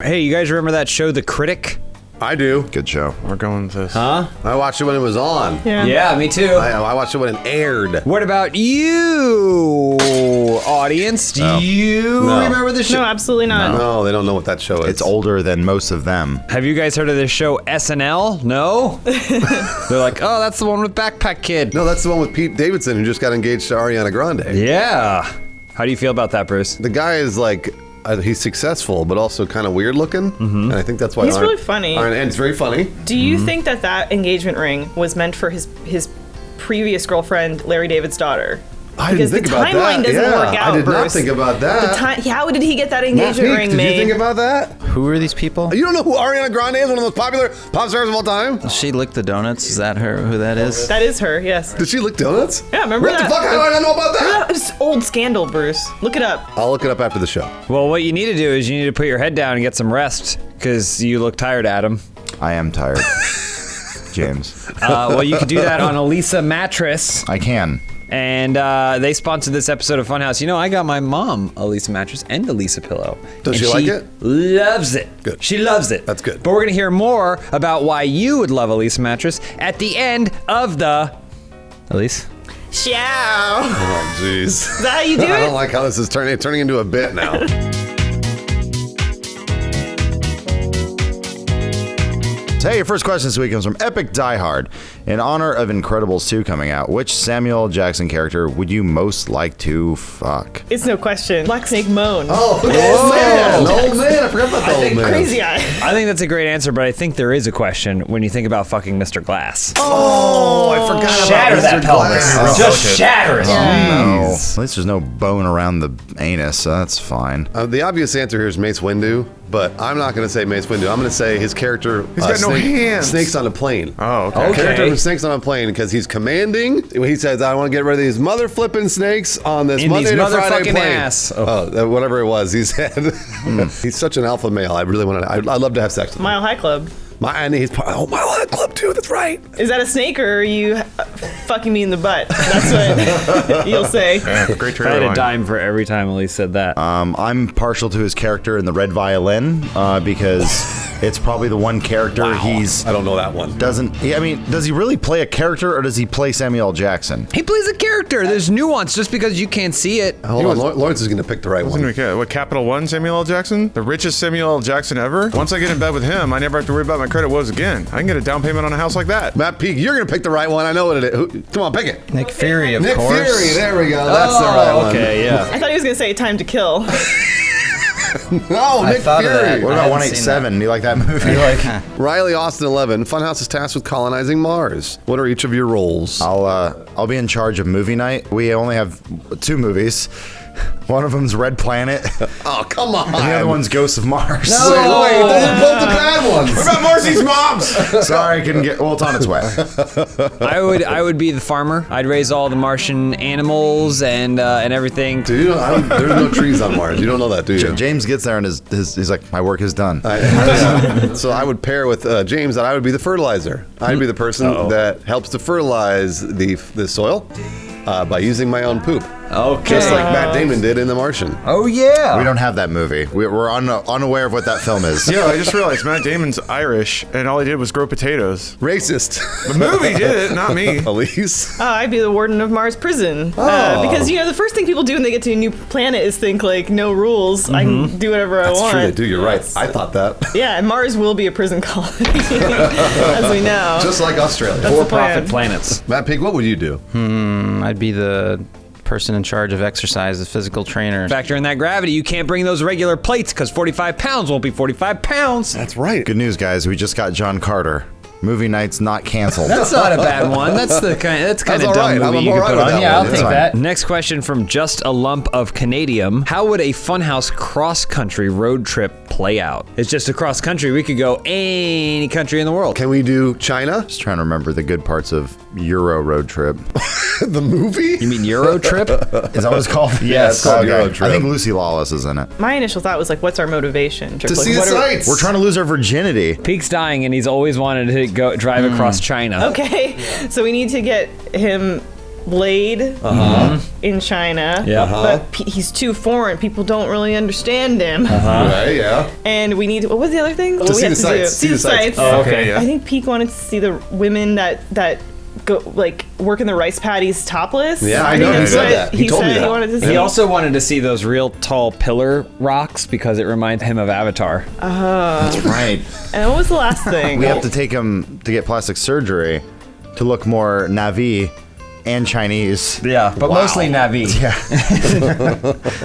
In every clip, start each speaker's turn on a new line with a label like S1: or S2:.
S1: Hey, you guys remember that show, The Critic?
S2: I do.
S3: Good show.
S4: We're going with this.
S1: Huh?
S2: I watched it when it was on.
S1: Yeah, me too.
S2: I watched it when it aired.
S1: What about you, audience? Do you remember the show?
S5: No, absolutely not.
S2: No, they don't know what that show is.
S3: It's older than most of them.
S1: Have you guys heard of this show, SNL? No? They're like, oh, that's the one with Backpack Kid.
S2: No, that's the one with Pete Davidson who just got engaged to Ariana Grande.
S1: Yeah. How do you feel about that, Bruce?
S2: The guy is like, he's successful, but also kind of weird looking. And I think that's why
S5: He's really funny.
S2: And it's very funny.
S5: Do you think that engagement ring was meant for his previous girlfriend, Larry David's daughter?
S2: I didn't think about that.
S5: Because the timeline doesn't work out,
S2: I did not
S5: Bruce.
S2: think about that.
S5: How did he get that engagement ring
S2: did
S5: made?
S2: you think about that?
S6: Who are these people?
S2: You don't know who Ariana Grande is? One of the most popular pop stars of all time?
S6: She licked the donuts. Is that who that is?
S5: That is her, yes.
S2: Did she lick donuts?
S5: Yeah, remember
S2: what
S5: that?
S2: What the fuck? How do I not know about that?
S5: It was old scandal, Bruce. Look it up.
S2: I'll look it up after the show.
S1: Well, what you need to do is you need to put your head down and get some rest, because you look tired, Adam.
S3: I am tired. James.
S1: Well, you could do that on Elisa Mattress.
S3: I can.
S1: And they sponsored this episode of Funhaus. You know, I got my mom a Lisa mattress and a Lisa pillow.
S2: Does
S1: and
S2: she like it?
S1: Loves it.
S2: Good.
S1: She loves it.
S2: That's good.
S1: But we're going to hear more about why you would love a Lisa mattress at the end of the... Elise?
S5: Ciao.
S2: Oh, jeez.
S5: Is that how you do
S2: I don't
S5: it?
S2: like how this is turning into a bit now.
S3: So, hey, your first question this week comes from Epic Die Hard. In honor of Incredibles 2 coming out, which Samuel L. Jackson character would you most like to fuck?
S5: It's no question. Black Snake Moan.
S2: Oh, an old man. I forgot about the old man.
S5: Crazy Eye.
S1: I think that's a great answer, but I think there is a question when you think about fucking Mr. Glass.
S2: Oh, I forgot
S1: Shatter
S2: about
S1: that
S2: Mr.
S1: pelvis.
S2: Glass.
S1: Just shatter it.
S3: No. At least there's no bone around the anus, so that's fine.
S2: The obvious answer here is Mace Windu, but I'm not going to say Mace Windu. I'm going to say his character.
S4: He's got no hands.
S2: Snakes on a plane.
S4: Oh, okay.
S2: Character from Snakes on a Plane because he's commanding. He says, "I want to get rid of these mother flipping snakes on this
S1: In
S2: Monday
S1: these
S2: to Friday
S1: motherfucking
S2: plane."
S1: ass.
S2: Whatever it was, he said. He's such an alpha male. I really want to. I'd love to have sex with him.
S5: Mile High Club.
S2: And he's Mile High Club too. That's right.
S5: Is that a snake or are you fucking me in the butt? That's what you'll say.
S4: Yeah, great
S1: I
S4: trailer
S1: had a
S4: line.
S1: dime for every time Elise said that.
S3: I'm partial to his character in The Red Violin because it's probably the one character he's...
S2: I don't know that one.
S3: Does he really play a character or does he play Samuel L. Jackson?
S1: He plays a character. There's nuance just because you can't see it.
S2: Hold on, Lawrence is going to pick the right one.
S4: What, Capital One Samuel L. Jackson? The richest Samuel L. Jackson ever? Once I get in bed with him, I never have to worry about my credit woes again. I can get a down payment on a house like that.
S2: Matt Peak, you're going to pick the right one. I know what it is. Come on, pick it.
S6: Nick Fury, of
S2: Nick
S6: course.
S2: Fury. There we go. That's the right one.
S1: Okay, yeah.
S5: I thought he was going to say Time to Kill.
S2: No, Nick
S6: thought of
S2: Fury.
S6: that.
S3: What
S6: I
S3: about
S6: haven't seen
S3: 187? Do you like that movie?
S2: Riley Austin 11. Funhaus is tasked with colonizing Mars. What are each of your roles?
S3: I'll be in charge of movie night. We only have 2 movies. One of them's Red Planet, and
S2: Oh, come on.
S3: the other one's Ghosts of Mars.
S2: Wait, those are both the bad ones.
S4: What about Marcy's moms?
S3: Sorry, I couldn't get. Well, it's on its way.
S1: I would be the farmer. I'd raise all the Martian animals and everything.
S2: Dude, there's no trees on Mars. You don't know that, do you?
S3: James gets there and he's like, my work is done.
S2: So I would pair with James, and I would be the fertilizer. I'd be the person that helps to fertilize the soil by using my own poop.
S1: Okay.
S2: Just like Matt Damon did in The Martian.
S1: Oh yeah.
S3: We don't have that movie. We're unaware of what that film is.
S4: Yeah, I just realized Matt Damon's Irish, and all he did was grow potatoes.
S2: Racist.
S4: The movie did it, not me.
S2: Elise.
S5: I'd be the warden of Mars prison. Because, the first thing people do when they get to a new planet is think, like, no rules. I can do whatever I want.
S2: That's true, they do. You're right. I thought that.
S5: Yeah, and Mars will be a prison colony, as we know.
S2: Just like Australia.
S5: That's the
S1: For-profit
S5: plan.
S1: planets.
S2: Matt Pig, what would you do?
S6: I'd be the person in charge of exercise, the physical trainer.
S1: Factor in that gravity. You can't bring those regular plates because 45 pounds won't be 45 pounds.
S2: That's right.
S3: Good news, guys. We just got John Carter. Movie night's not canceled.
S1: That's not a bad one. That's kind of
S2: all
S1: dumb
S2: right.
S1: movie
S2: I'm
S1: you
S2: all
S1: could
S2: right
S1: put
S2: with
S1: on.
S2: that
S1: Yeah,
S2: one.
S1: I'll
S2: That's
S1: take
S2: fine.
S1: that. Next question from Just a Lump of Canadium. How would a Funhaus cross-country road trip play out? It's just a cross-country. We could go any country in the world.
S2: Can we do China?
S3: Just trying to remember the good parts of Euro Road Trip.
S2: The movie?
S1: You mean Euro Trip?
S3: Is that what it's called?
S2: Yeah, it's called Euro Trip.
S3: I think Lucy Lawless is in it.
S5: My initial thought was, like, what's our motivation?
S2: To see the sights.
S3: We're trying to lose our virginity.
S1: Peke's dying, and he's always wanted to drive across China.
S5: Okay, so we need to get him Blade in China.
S1: Yeah.
S5: But he's too foreign. People don't really understand him.
S2: Right, yeah.
S5: And we need to, what was the other thing?
S2: To see the sights.
S5: See the sights.
S1: Oh, okay, yeah.
S5: I think Peak wanted to see the women that go like work in the rice paddies topless.
S2: Yeah,
S5: I
S2: I
S5: think
S2: know, he
S5: that's
S2: said
S5: what
S2: that. He told me
S5: said
S2: that.
S5: he wanted to see.
S1: He also wanted to see those real tall pillar rocks because it reminds him of Avatar.
S3: That's right.
S5: And what was the last thing?
S3: We have to take him to get plastic surgery to look more Na'vi and Chinese.
S1: Yeah, but mostly Na'vi.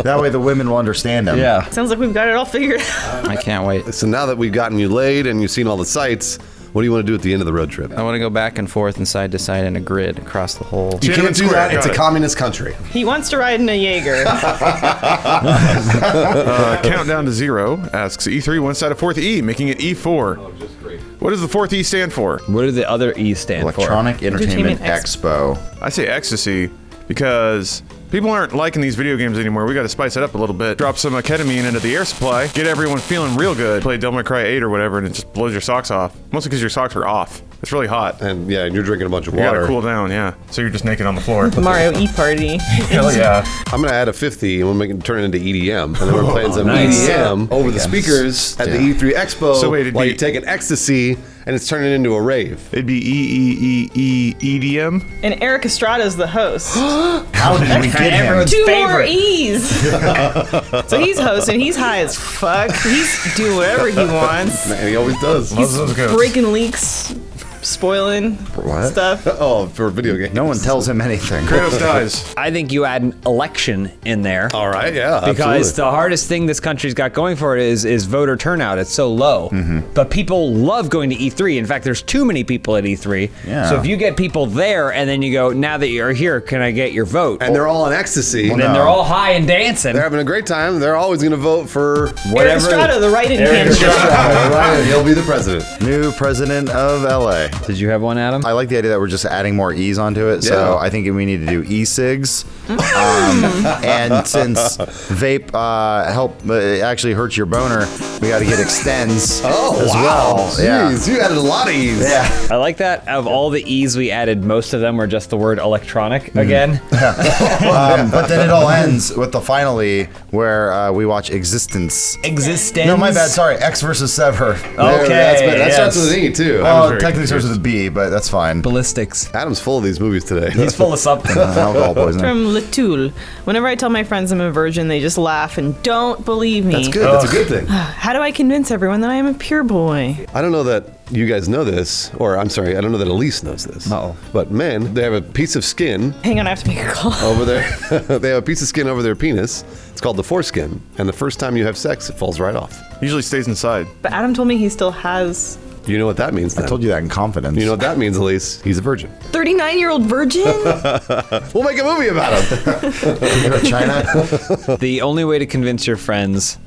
S3: That way the women will understand him.
S1: Yeah.
S5: Sounds like we've got it all figured out.
S6: I can't wait.
S2: So now that we've gotten you laid and you've seen all the sights, what do you want to do at the end of the road trip?
S6: I want to go back and forth and side to side in a grid across the whole.
S2: You can't do that. It's a
S4: Got it.
S2: communist country.
S5: He wants to ride in a Jaeger.
S4: Countdown to 0 asks E3 one side of fourth E, making it E4. Oh, just great. What does the fourth E stand for?
S1: What do the other E's stand
S3: Electronic Entertainment
S5: Entertainment
S3: Expo.
S4: I say ecstasy because people aren't liking these video games anymore. We got to spice it up a little bit. Drop some ketamine into the air supply, get everyone feeling real good. Play Devil May Cry 8 or whatever, and it just blows your socks off. Mostly because your socks are off. It's really hot.
S2: And yeah, and you're drinking a bunch of
S4: You
S2: water.
S4: gotta cool down, yeah. So you're just naked on the floor.
S5: Mario E-Party.
S4: Hell yeah.
S2: I'm gonna add a 50 and we'll make it turn it into EDM. And then we're playing some
S1: nice.
S2: EDM over the speakers at the E3 Expo
S4: So wait, it'd
S2: while
S4: be-
S2: you're taking ecstasy and it's turning into a rave.
S4: It'd be EDM.
S5: And Eric Estrada's the host.
S3: How did we get him?
S1: Everyone's
S5: 2 more
S1: favorite.
S5: E's. So he's hosting. He's high as fuck. He's doing whatever he wants.
S2: And he always does.
S5: He's breaking leaks, spoiling stuff.
S2: Oh, for video games.
S3: No one tells him anything.
S4: Kratos dies.
S1: I think you add an election in there.
S2: All right, yeah.
S1: Because
S2: absolutely.
S1: the hardest thing this country's got going for it is voter turnout. It's so low. But people love going to E3. In fact, there's too many people at E3.
S3: Yeah.
S1: So if you get people there and then you go, now that you're here, can I get your vote?
S2: And they're all on ecstasy.
S1: then they're all high and dancing.
S2: They're having a great time. They're always going to vote for
S5: Eric
S1: Whatever.
S5: Estrada, the write-in
S1: Eric
S5: candidate.
S2: Ryan. He'll be the president.
S3: New president of LA.
S1: Did you have one, Adam?
S3: I like the idea that we're just adding more E's onto it, so
S2: Yeah.
S3: I think we need to do e-cigs. And since vape actually hurts your boner, we got to get extends as well. Yeah.
S2: Jeez, you added a lot of E's.
S3: Yeah.
S1: I like that. Of all the E's we added, most of them were just the word electronic again.
S3: But then it all ends with the final E, where we watch Existence.
S1: Existence.
S3: No, my bad. Sorry, X versus Sever.
S2: That starts with an E, too.
S3: Well,
S4: very
S3: technically starts with a B, but that's fine.
S1: Ballistics.
S2: Adam's full of these movies today.
S1: He's full of something.
S3: Alcohol poisoning.
S5: From Latoul. Whenever I tell my friends I'm a virgin, they just laugh and don't believe me.
S2: That's good. That's a good thing.
S5: How do I convince everyone that I am a pure boy?
S2: I don't know that you guys know this, or I'm sorry, I don't know that Elise knows this.
S1: Uh-oh.
S2: But men, they have a piece of skin
S5: Hang on, I have to make a call.
S2: over their. They have a piece of skin over their penis. It's called the foreskin, and the first time you have sex, it falls right off.
S4: Usually stays inside.
S5: But Adam told me he still has
S2: You know what that means? Then?
S3: I told you that in confidence.
S2: You know what that means, Elise? He's a virgin.
S5: 39-year-old virgin?
S2: We'll make a movie about him.
S3: You go to China?
S1: The only way to convince your friends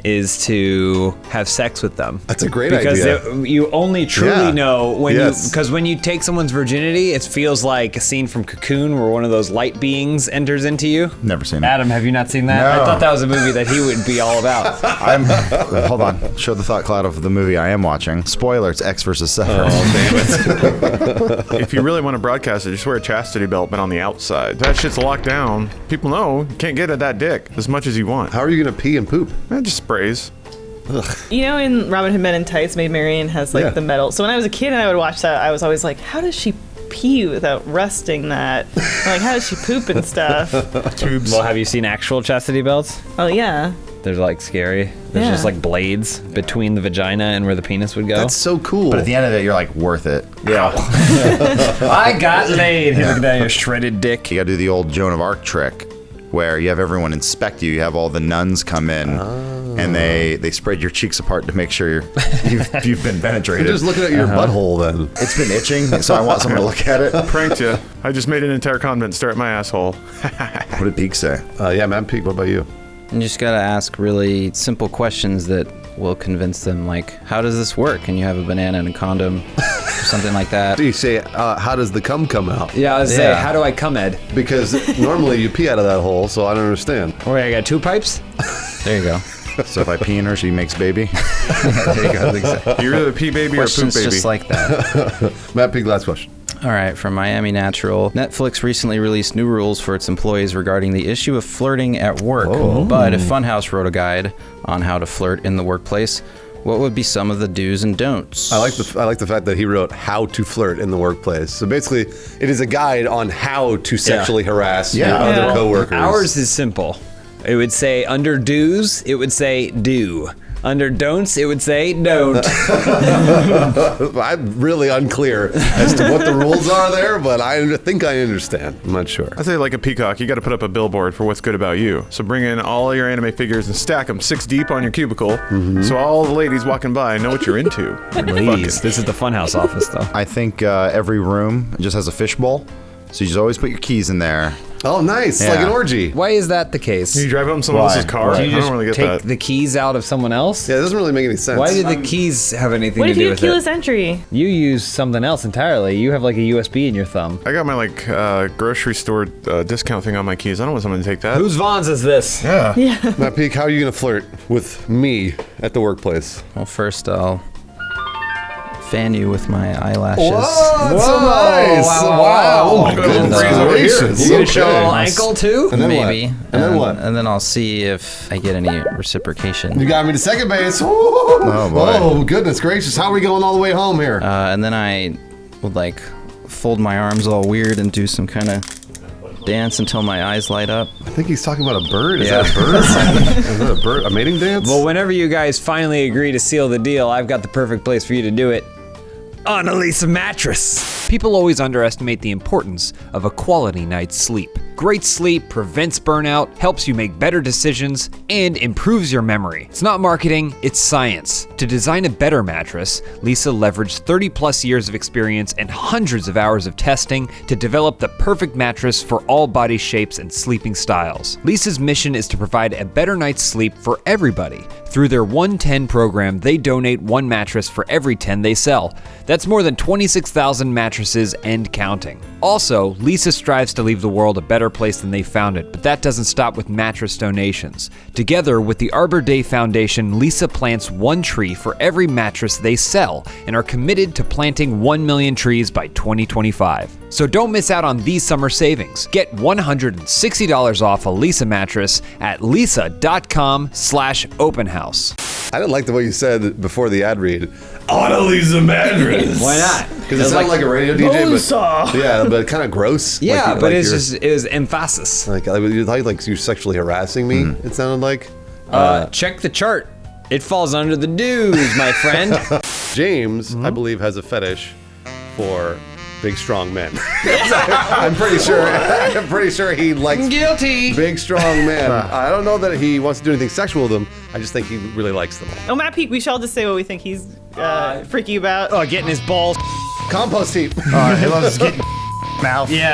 S1: is to have sex with them.
S2: That's a great
S1: because
S2: idea.
S1: you only truly
S2: Yeah.
S1: know when
S2: Yes.
S1: because when you take someone's virginity, it feels like a scene from Cocoon where one of those light beings enters into you.
S3: Never seen it.
S1: Adam, have you not seen that?
S3: No.
S1: I thought that was a movie that he would be all about.
S3: Hold on. Show the thought cloud of the movie I am watching. Spoiler, it's X versus Sever.
S4: If you really want to broadcast it, just wear a chastity belt, but on the outside. That shit's locked down. People know you can't get at that dick as much as you want.
S2: How are you going to pee and poop?
S4: Just sprays.
S5: You know, in Robin Hood Men in Tights, Maid Marian has like
S2: Yeah.
S5: the medal. So when I was a kid and I would watch that, I was always like, how does she pee without rusting that? Like, how does she poop and stuff?
S4: Tubes.
S1: Well, have you seen actual chastity belts?
S5: Oh, yeah.
S1: They're like scary. There's
S5: Yeah.
S1: just like blades between the vagina and where the penis would go.
S2: That's so cool.
S3: But at the end of it, you're like, worth it.
S1: Yeah. I got laid. Look at that, your shredded dick.
S3: You gotta do the old Joan of Arc trick where you have everyone inspect you. You have all the nuns come in and they spread your cheeks apart to make sure you've been penetrated.
S2: You're just looking at your butthole then.
S3: It's been itching, so I want someone to look at it.
S4: Pranked you. I just made an entire convent stare at my asshole.
S3: What did Peak say?
S2: Yeah, man, Pete, what about you?
S6: You just gotta ask really simple questions that will convince them, like, how does this work? Can you have a banana and a condom? Or something like that.
S2: Do you say, how does the cum come out?
S1: Yeah, I was saying, how do I come, Ed?
S2: Because normally you pee out of that hole, so I don't understand.
S1: Oh, wait, I got 2 pipes?
S6: There you go.
S3: So if I pee in her, she makes baby?
S6: There you go.
S4: You're either a pee baby or a poop
S6: Questions
S4: baby.
S6: just like that.
S2: Matt Pete, last question.
S6: All right, from Miami Natural. Netflix recently released new rules for its employees regarding the issue of flirting at work. But if Funhaus wrote a guide on how to flirt in the workplace, what would be some of the do's and don'ts?
S2: I like the fact that he wrote how to flirt in the workplace. So basically, it is a guide on how to sexually harass your other coworkers.
S1: Ours is simple. It would say under do's, it would say do. Under don'ts, it would say don't.
S2: I'm really unclear as to what the rules are there, but I think I understand. I'm not sure.
S4: I say like a peacock, you got to put up a billboard for what's good about you. So bring in all your anime figures and stack them 6 deep on your cubicle, so all the ladies walking by know what you're into.
S1: Please, this is the Funhaus office, though.
S3: I think every room just has a fishbowl, so you just always put your keys in there.
S2: Oh, nice. Like an orgy.
S1: Why is that the case?
S4: You drive up in someone else's car?
S1: Do you
S4: I
S1: just
S4: don't really get
S1: take
S4: that.
S1: the keys out of someone else?
S2: Yeah, it doesn't really make any sense.
S1: Why do the keys have anything
S5: What
S1: to
S5: if
S1: do
S5: you have
S1: with
S5: keyless
S1: it?
S5: entry?
S1: You use something else entirely. You have like a USB in your thumb.
S4: I got my like grocery store discount thing on my keys. I don't want someone to take that.
S1: Whose Vons is this?
S2: Matt Peak, how are you going to flirt with me at the workplace?
S6: Well, first I'll fan you with my eyelashes.
S2: Whoa, that's so nice. Wow. Oh, my goodness gracious.
S1: You gonna show a little ankle too?
S2: And then
S6: Maybe.
S2: what? And then what?
S6: And then I'll see if I get any reciprocation.
S2: You got me to second base.
S3: Oh, boy.
S2: Oh, goodness gracious. How are we going all the way home here?
S6: And then I would like fold my arms all weird and do some kind of dance until my eyes light up.
S2: I think he's talking about a bird. Is that a bird? Is that a bird? A mating dance?
S1: Well, whenever you guys finally agree to seal the deal, I've got the perfect place for you to do it. On a Lisa mattress. People always underestimate the importance of a quality night's sleep. Great sleep prevents burnout, helps you make better decisions, and improves your memory. It's not marketing, it's science. To design a better mattress, Lisa leveraged 30+ years of experience and hundreds of hours of testing to develop the perfect mattress for all body shapes and sleeping styles. Lisa's mission is to provide a better night's sleep for everybody. Through their 110 program, they donate 1 mattress for every 10 they sell. That's more than 26,000 mattresses and counting. Also, Lisa strives to leave the world a better place than they found it, but that doesn't stop with mattress donations. Together with the Arbor Day Foundation, Lisa plants 1 tree for every mattress they sell and are committed to planting 1 million trees by 2025. So don't miss out on these summer savings. Get $160 off a Lisa mattress at lisa.com/openhouse.
S2: I didn't like the way you said before the ad read. On a Lisa mattress.
S1: Why not?
S2: Because it sounded like a radio DJ, but kind of gross.
S1: Yeah,
S2: like
S1: but
S2: you're-
S1: it was emphasis.
S2: like you're sexually harassing me. It sounded like.
S1: Check the chart. It falls under the dues, my friend.
S2: James, I believe, has a fetish for big, strong men. I'm pretty sure he likes
S1: Guilty.
S2: big, strong men. I don't know that he wants to do anything sexual with them. I just think he really likes them.
S5: Oh, Matt Peak, we shall just say what we think he's freaky about.
S1: Oh, getting his balls.
S2: Compost heap.
S3: He loves getting mouth.
S1: Yeah.